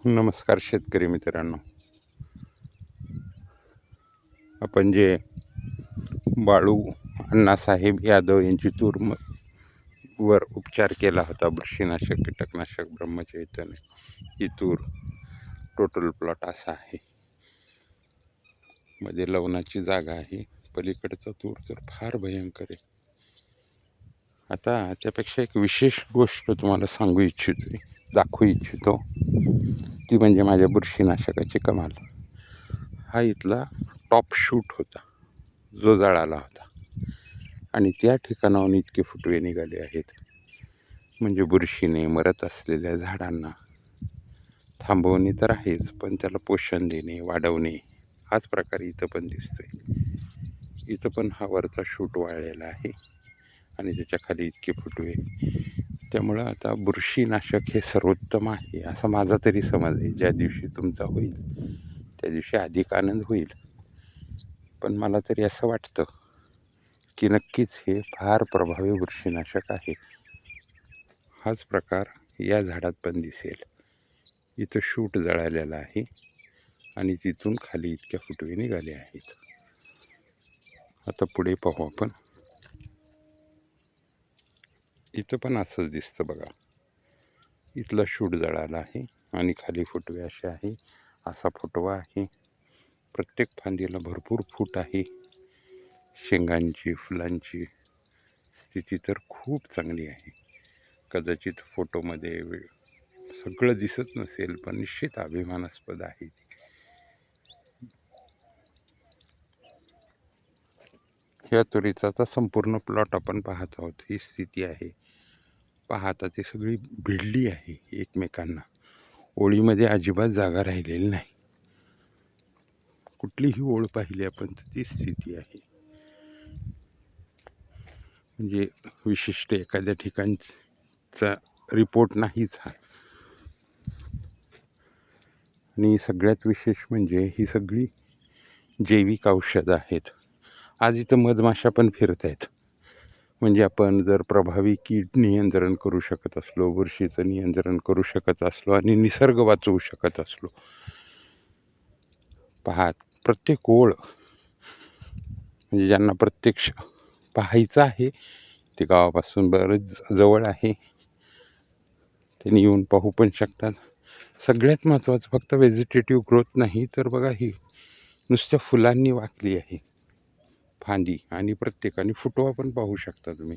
नमस्कार शेतकरी मित्रांनो. आपण जे बाळू अण्णासाहेब यादव यांची वर उपचार केला होता, बुरशीनाशक कीटकनाशक ब्रह्मचैतन्य, ही तूर टोटल प्लॉट असा आहे. मध्ये लवणाची जागा आहे, पलीकडचा तूर तर फार भयंकर आहे. आता त्यापेक्षा एक विशेष गोष्ट तुम्हाला सांगू इच्छितो, दाखवू इच्छितो, ती म्हणजे माझ्या बुरशीनाशकाची कमाल. हा इथला टॉप शूट होता जो जळाला होता, आणि त्या ठिकाणाहून इतके फुटवे निघाले आहेत. म्हणजे बुरशीने मरत असलेल्या झाडांना थांबवणे तर आहेच, पण त्याला पोषण देणे, वाढवणे, हाच प्रकार इथं पण दिसतोय. इथं पण हा वरचा शूट वाळलेला आहे आणि त्याच्या खाली इतके फुटवे. त्यामुळं आता बुरशीनाशक हे सर्वोत्तम आहे असा माझा तरी समज आहे. ज्या दिवशी तुमचा होईल त्या दिवशी अधिक आनंद होईल, पण मला तरी असं वाटतं की नक्कीच हे फार प्रभावी बुरशीनाशक आहे. हाच प्रकार या झाडात पण दिसेल. इथं शूट जळालेला आहे आणि तिथून खाली इतक्या फुटवे निघाले आहेत. आता पुढे पाहू आपण. इथं पण असंच दिसतं बघा. इथला शूट जळाला आहे आणि खाली फुटवे असे आहे. असा फुटवा आहे. प्रत्येक फांदीला भरपूर फूट आहे. शेंगांची, फुलांची स्थिती तर खूप चांगली आहे. कदाचित फोटोमध्ये सगळं दिसत नसेल, पण निश्चित अभिमानास्पद आहे. ह्या तुरीचा आता संपूर्ण प्लॉट आपण पाहत आहोत. ही स्थिती आहे. पाहता ती सगळी भिडली आहे एकमेकांना. ओळीमध्ये अजिबात जागा राहिलेली नाही. कुठलीही ओळ पाहिली आपण तर ती स्थिती आहे. म्हणजे विशिष्ट एखाद्या ठिकाणचा रिपोर्ट नाहीच हा. आणि सगळ्यात विशेष म्हणजे ही सगळी जैविक औषधं आहेत. आज इथं मधमाशा पण फिरत आहेत. म्हणजे आपण जर प्रभावी कीड नियंत्रण करू शकत असलो, बुरशीचं नियंत्रण करू शकत असलो आणि निसर्ग वाचवू शकत असलो, पहा प्रत्येक ओळ म्हणजे ज्यांना प्रत्यक्ष पाहायचं आहे ते गावापासून बरंच जवळ आहे, त्यांनी येऊन पाहू पण शकतात. सगळ्यात महत्त्वाचं फक्त व्हेजिटेटिव्ह ग्रोथ नाही तर बघा, ही नुसत्या फुलांनी वाकली आहे फांदी, आणि प्रत्येकाने फुटवा पण पाहू शकता तुम्ही.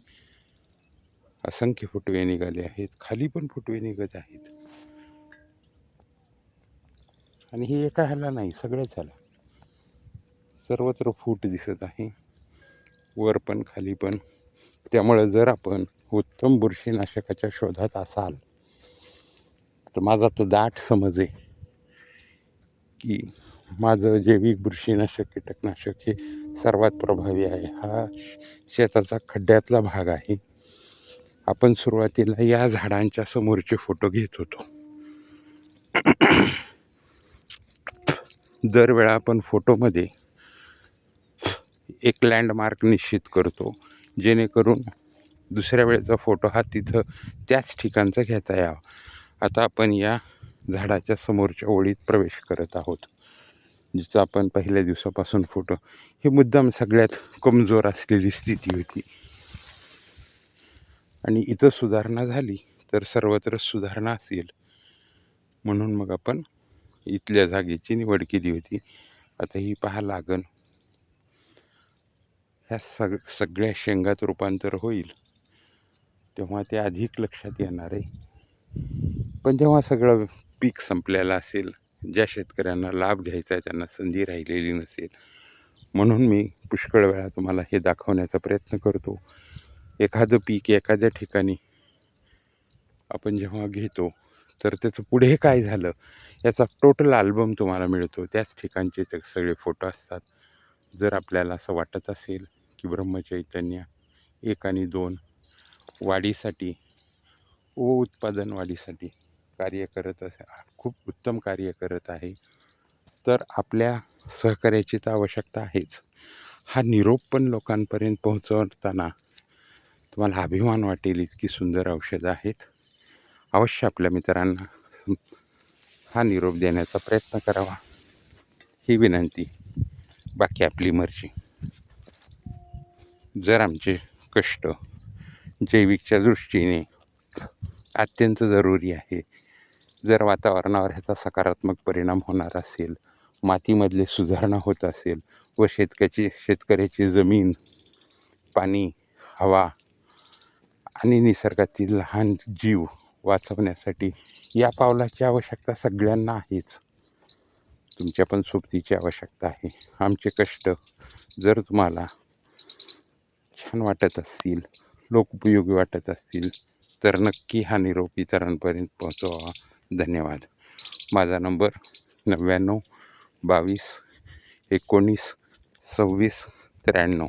असंख्य फुटवे निघाले आहेत, खाली पण फुटवे निघत आहेत. आणि हे एका ह्याला नाही, सगळ्याच ह्याला सर्वत्र फूट दिसत आहे, वर पण खाली पण. त्यामुळे जर आपण उत्तम बुरशीनाशकाच्या शोधात असाल तर माझा तर दाट समज आहे की माझं जैविक बुरशीनाशक कीटकनाशक हे सर्वात प्रभावी आहे. हा शेताचा खड्ड्यातला भाग आहे. आपण सुरुवातीला या झाडांच्या समोरचे फोटो घेत होतो. दरवेळा आपण फोटोमध्ये एक लँडमार्क निश्चित करतो, जेणेकरून दुसऱ्या वेळेचा फोटो हा तिथं त्याच ठिकाणचा घेता यावा. आता आपण या झाडाच्या समोरच्या ओळीत प्रवेश करत आहोत, जिचा आपण पहिल्या दिवसापासून फोटो. ही मुद्दाम सगळ्यात कमजोर असलेली स्थिती होती, आणि इथं सुधारणा झाली तर सर्वत्र सुधारणा असेल, म्हणून मग आपण इथल्या जागेची निवड केली होती. आता ही पहा लागण, ह्या सगळ्या शेंगात रूपांतर होईल तेव्हा ते अधिक लक्षात येणार आहे. पण तेव्हा सगळं पीक संपलेलं असेल, ज्या शेतकऱ्यांना लाभ घ्यायचा आहे त्यांना संधी राहिलेली नसेल. म्हणून मी पुष्कळ वेळा तुम्हाला हे दाखवण्याचा प्रयत्न करतो. एखादं पीक एखाद्या ठिकाणी आपण जेव्हा घेतो तर त्याचं पुढे काय झालं याचा टोटल अल्बम तुम्हाला मिळतो. त्याच ठिकाणचे ते सगळे फोटो असतात. जर आपल्याला असं वाटत असेल की ब्रह्मचैतन्य 1 आणि 2 वाढीसाठी व उत्पादन वाढीसाठी कार्य करत खूप उत्तम कार्य करत आहे, तर आपल्या सहकार्याची तर आवश्यकता आहेच. हा निरोप पण लोकांपर्यंत पोहोचवताना तुम्हाला अभिमान वाटेल, इतकी सुंदर औषधं आहेत. अवश्य आपल्या मित्रांना हा निरोप देण्याचा प्रयत्न करावा ही विनंती. बाकी आपली मर्जी. जर आमचे कष्ट जैविकच्या दृष्टीने अत्यंत जरुरी आहे, जर वातावरणावर ह्याचा सकारात्मक परिणाम होणार असेल, मातीमधले सुधारणा होत असेल व शेतकऱ्याची जमीन, पाणी, हवा आणि निसर्गातील लहान जीव वाचवण्यासाठी या पावलाची आवश्यकता सगळ्यांना आहेच. तुमच्या पण सोबतीची आवश्यकता आहे. आमचे कष्ट जर तुम्हाला छान वाटत असतील, लोकोपयोगी वाटत असतील, तर नक्की हा निरोप इतरांपर्यंत पोहोचवा. धन्यवाद. माझा नंबर 99 22 19 26 93.